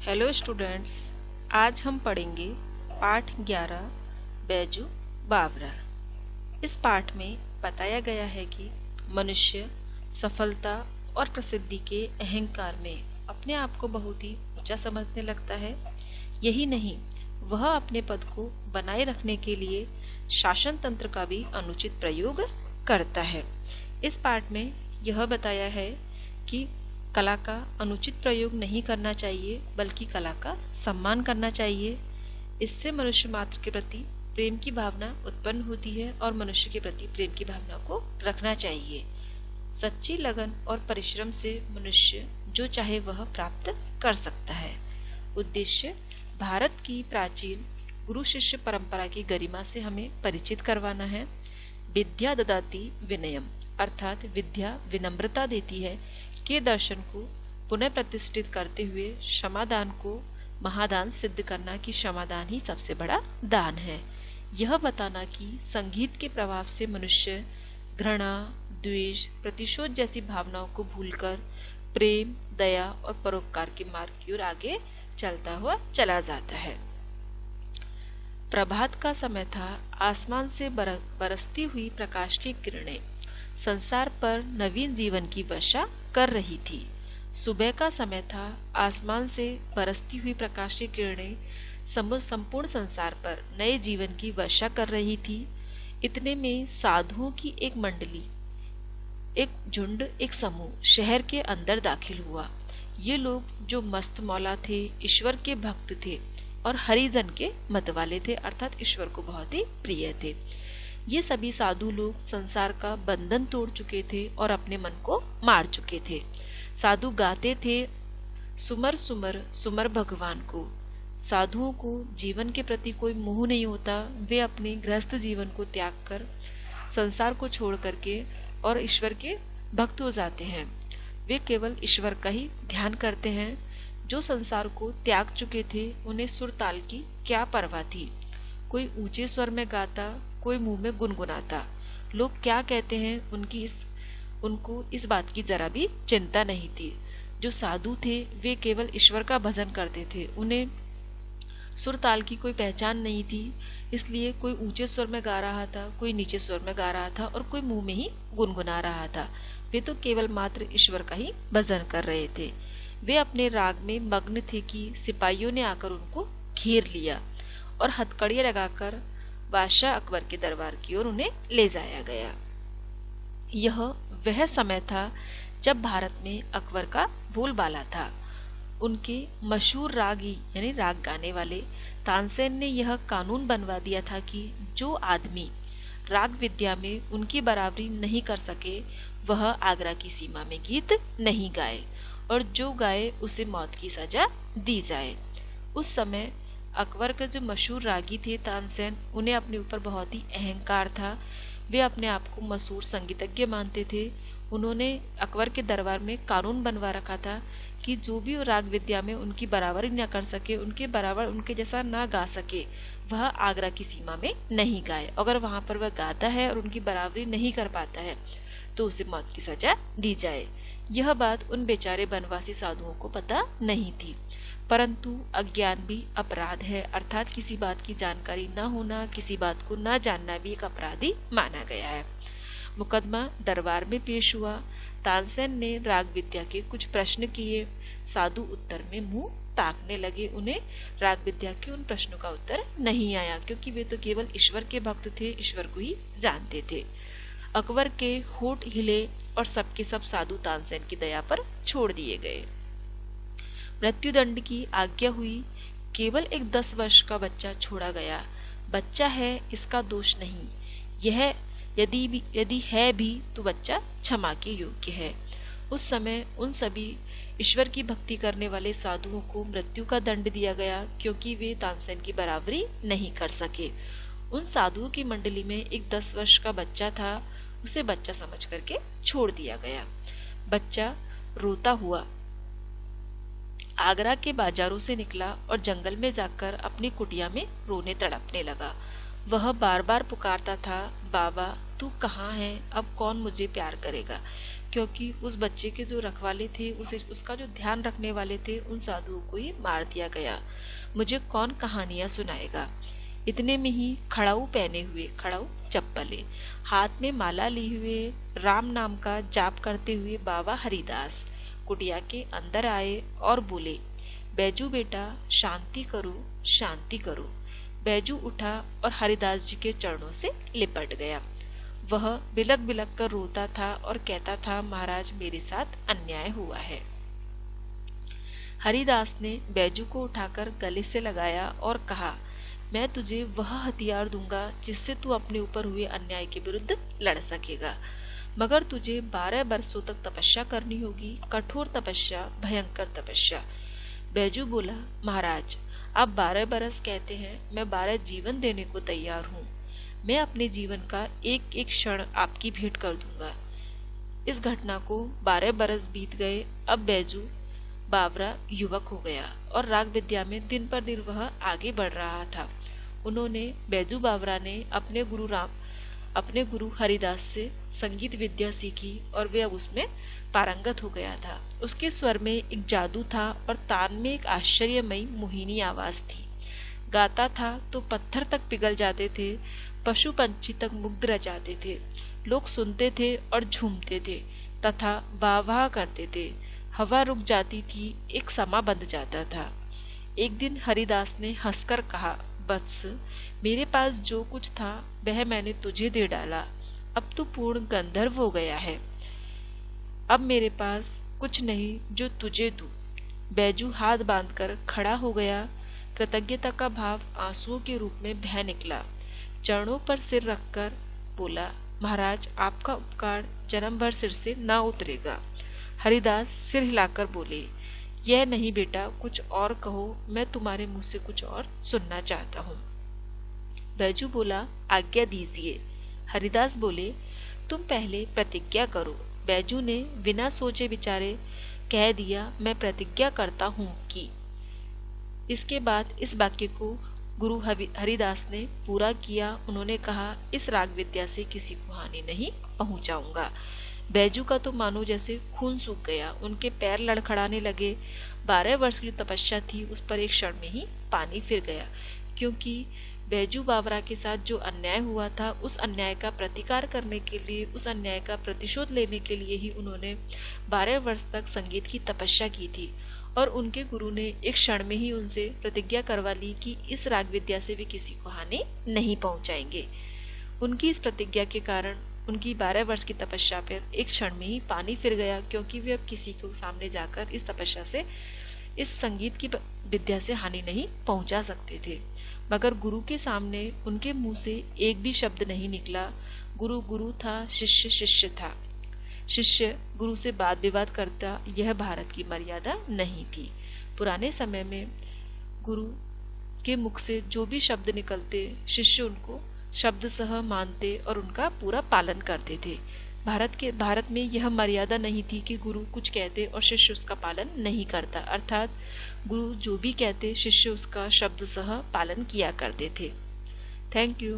Hello students, आज हम पढ़ेंगे पाठ 11 बैजू बावरा। इस पाठ में बताया गया है कि मनुष्य सफलता और प्रसिद्धि के अहंकार में अपने आप को बहुत ही ऊंचा समझने लगता है। यही नहीं, वह अपने पद को बनाए रखने के लिए शासन तंत्र का भी अनुचित प्रयोग करता है। इस पाठ में यह बताया है कि कला का अनुचित प्रयोग नहीं करना चाहिए, बल्कि कला का सम्मान करना चाहिए। इससे मनुष्य मात्र के प्रति प्रेम की भावना उत्पन्न होती है और मनुष्य के प्रति प्रेम की भावना को रखना चाहिए। सच्ची लगन और परिश्रम से मनुष्य जो चाहे वह प्राप्त कर सकता है। उद्देश्य भारत की प्राचीन गुरु शिष्य परंपरा की गरिमा से हमें परिचित करवाना है। विद्या ददाति विनयम, अर्थात विद्या विनम्रता देती है के दर्शन को पुनः प्रतिष्ठित करते हुए क्षमादान को महादान सिद्ध करना कि क्षमादान ही सबसे बड़ा दान है। यह बताना कि संगीत के प्रभाव से मनुष्य घृणा, द्वेष, प्रतिशोध जैसी भावनाओं को भूलकर प्रेम, दया और परोपकार के मार्ग की ओर आगे चलता हुआ चला जाता है। प्रभात का समय था। आसमान से बरसती हुई प्रकाश की किरणें संसार पर नवीन जीवन की वर्षा कर रही थी। सुबह का समय था। आसमान से बरसती हुई प्रकाश की किरणें संपूर्ण संसार पर नए जीवन की वर्षा कर रही थी। इतने में साधुओं की एक मंडली, एक झुंड, एक समूह शहर के अंदर दाखिल हुआ। ये लोग जो मस्त मौला थे, ईश्वर के भक्त थे और हरिजन के मत वाले थे, अर्थात ईश्वर को बहुत ही प्रिय थे। ये सभी साधु लोग संसार का बंधन तोड़ चुके थे और अपने मन को मार चुके थे। साधु गाते थे, सुमर सुमर सुमर भगवान को। साधुओं को जीवन के प्रति कोई मोह नहीं होता। वे अपने गृहस्थ जीवन को त्याग कर संसार को छोड़ करके और ईश्वर के भक्त हो जाते हैं। वे केवल ईश्वर का ही ध्यान करते हैं। जो संसार को त्याग चुके थे, उन्हें सुर ताल की क्या परवाह थी। कोई ऊंचे स्वर में गाता, कोई मुंह में गुनगुनाता। लोग क्या कहते हैं, उनको इस बात की जरा भी चिंता नहीं थी। जो साधु थे वे केवल ईश्वर का भजन करते थे। उन्हें सुर ताल की कोई पहचान नहीं थी, इसलिए कोई ऊंचे स्वर में गा रहा था, कोई नीचे स्वर में गा रहा था और कोई मुंह में ही गुनगुना रहा था। वे तो केवल मात्र ईश्वर का ही भजन कर रहे थे। वे अपने राग में मग्न थे कि सिपाहियों ने आकर उनको घेर लिया और हथकड़ियां लगाकर बादशाह अकबर के दरबार की ओर उन्हें ले जाया गया। यह वह समय था जब भारत में अकबर का बोलबाला था। उनके मशहूर रागी यानी राग गाने वाले तानसेन ने यह कानून बनवा दिया था कि जो आदमी राग विद्या में उनकी बराबरी नहीं कर सके, वह आगरा की सीमा में गीत नहीं गाए और जो गाए उसे मौत की सजा दी जाए। उस समय अकबर के जो मशहूर रागी थे तानसेन, उन्हें अपने ऊपर बहुत ही अहंकार था। वे अपने आप को मशहूर संगीतज्ञ मानते थे। उन्होंने अकबर के दरबार में कानून बनवा रखा था कि जो भी राग विद्या में उनकी बराबरी न कर सके, उनके बराबर उनके जैसा ना गा सके, वह आगरा की सीमा में नहीं गाए। अगर वहां पर वह गाता है और उनकी बराबरी नहीं कर पाता है तो उसे मौत की सजा दी जाए। यह बात उन बेचारे बनवासी साधुओं को पता नहीं थी, परंतु अज्ञान भी अपराध है, अर्थात किसी बात की जानकारी न होना, किसी बात को न जानना भी एक अपराध ही माना गया है। मुकदमा दरबार में पेश हुआ। तानसेन ने राग विद्या के कुछ प्रश्न किए। साधु उत्तर में मुंह ताकने लगे। उन्हें राग विद्या के उन प्रश्नों का उत्तर नहीं आया, क्योंकि वे तो केवल ईश्वर के भक्त थे, ईश्वर को ही जानते थे। अकबर के होठ हिले और सबके सब साधु तानसेन की दया पर छोड़ दिए गए। मृत्युदंड की आज्ञा हुई। केवल एक 10 वर्ष का बच्चा छोड़ा गया। बच्चा है, इसका दोष नहीं। यह यदि है भी तो बच्चा क्षमा के योग्य है। उस समय उन सभी ईश्वर की भक्ति करने वाले साधुओं को मृत्यु का दंड दिया गया, क्योंकि वे तानसेन की बराबरी नहीं कर सके। उन साधुओं की मंडली में एक 10 वर्ष का बच्चा था। उसे बच्चा समझ करके छोड़ दिया गया। बच्चा रोता हुआ आगरा के बाजारों से निकला और जंगल में जाकर अपनी कुटिया में रोने तड़पने लगा। वह बार बार पुकारता था, बाबा तू कहाँ है, अब कौन मुझे प्यार करेगा, क्योंकि उस बच्चे के जो रखवाले थे, उसका जो ध्यान रखने वाले थे, उन साधुओं को ही मार दिया गया। मुझे कौन कहानियां सुनाएगा। इतने में ही खड़ाऊ पहने हुए, खड़ाऊ चप्पलें, हाथ में माला लिए हुए, राम नाम का जाप करते हुए बाबा हरिदास कुटिया के अंदर आए और बोले, बैजू बेटा शांति करो, शांति करो। बैजू उठा और हरिदास जी के चरणों से लिपट गया। वह बिलक बिलक कर रोता था और कहता था, महाराज मेरे साथ अन्याय हुआ है। हरिदास ने बैजू को उठाकर गले से लगाया और कहा, मैं तुझे वह हथियार दूंगा जिससे तू अपने ऊपर हुए अन्याय के विरुद्ध लड़ सकेगा, मगर तुझे 12 बरसों तक तपस्या करनी होगी, कठोर तपस्या, भयंकर तपस्या। बैजू बोला, महाराज आप 12 बरस कहते हैं, मैं 12 जीवन देने को तैयार हूँ। मैं अपने जीवन का एक एक क्षण आपकी भेंट कर दूंगा। इस घटना को 12 बरस बीत गए। अब बैजू बावरा युवक हो गया और राग विद्या में दिन पर दिन वह आगे बढ़ रहा था। बैजू बावरा ने अपने गुरु हरिदास से संगीत विद्या सीखी और वे अब उसमें पारंगत हो गया था। उसके स्वर में एक जादू था और तान में एक आश्चर्यमयी मोहिनी आवाज थी। गाता था तो पत्थर तक पिघल जाते थे, पशु पंछी तक मुग्ध रह जाते थे। लोग सुनते थे और झूमते थे तथा वाह वाह करते थे। हवा रुक जाती थी, एक समा बंध जाता था। एक दिन हरिदास ने हंसकर कहा, वत्स मेरे पास जो कुछ था वह मैंने तुझे दे डाला, अब तू पूर्ण गंधर्व हो गया है। अब मेरे पास कुछ नहीं जो तुझे दूं। बैजू हाथ बांधकर खड़ा हो गया। कृतज्ञता का भाव आंसुओं के रूप में बह निकला। चरणों पर सिर रखकर बोला, महाराज आपका उपकार जन्म भर सिर से ना उतरेगा। हरिदास सिर हिलाकर बोले, यह नहीं बेटा, कुछ और कहो, मैं तुम्हारे मुंह से कुछ और सुनना चाहता हूँ। बैजू बोला, आज्ञा दीजिए। हरिदास बोले, तुम पहले प्रतिज्ञा करो। बैजू ने बिना सोचे विचारे कह दिया, मैं प्रतिज्ञा करता हूँ कि। इसके बाद इस वाक्य को गुरु हरिदास ने पूरा किया। उन्होंने कहा, इस राग विद्या से किसी को हानि नहीं पहुंचाऊंगा। बैजू का तो मानो जैसे खून सूख गया, उनके पैर लड़खड़ाने लगे। 12 वर्ष की तपस्या थी, उस पर एक क्षण में ही पानी फिर गया, क्योंकि बैजू बावरा के साथ जो अन्याय हुआ था, उस अन्याय का प्रतिकार करने के लिए, उस अन्याय का प्रतिशोध लेने के लिए ही उन्होंने 12 वर्ष तक संगीत की तपस्या की थी। और उनके गुरु ने एक क्षण में ही उनसे प्रतिज्ञा करवा ली कि इस राग विद्या से वे किसी को हानि नहीं पहुंचाएंगे। उनकी इस प्रतिज्ञा के कारण उनकी 12 वर्ष की तपस्या पर एक क्षण में ही पानी फिर गया, क्योंकि वे अब किसी को सामने जाकर इस तपस्या से, इस संगीत की विद्या से हानि नहीं पहुंचा सकते थे। मगर गुरु के सामने उनके मुंह से एक भी शब्द नहीं निकला। गुरु गुरु था, शिष्य शिष्य था। शिष्य गुरु से वाद विवाद करता, यह भारत की मर्यादा नहीं थी। पुराने समय में गुरु के मुख से जो भी शब्द निकलते, शिष्य उनको शब्द सह मानते और उनका पूरा पालन करते थे। भारत में यह मर्यादा नहीं थी कि गुरु कुछ कहते और शिष्य उसका पालन नहीं करता, अर्थात गुरु जो भी कहते, शिष्य उसका शब्द सह पालन किया करते थे। Thank you.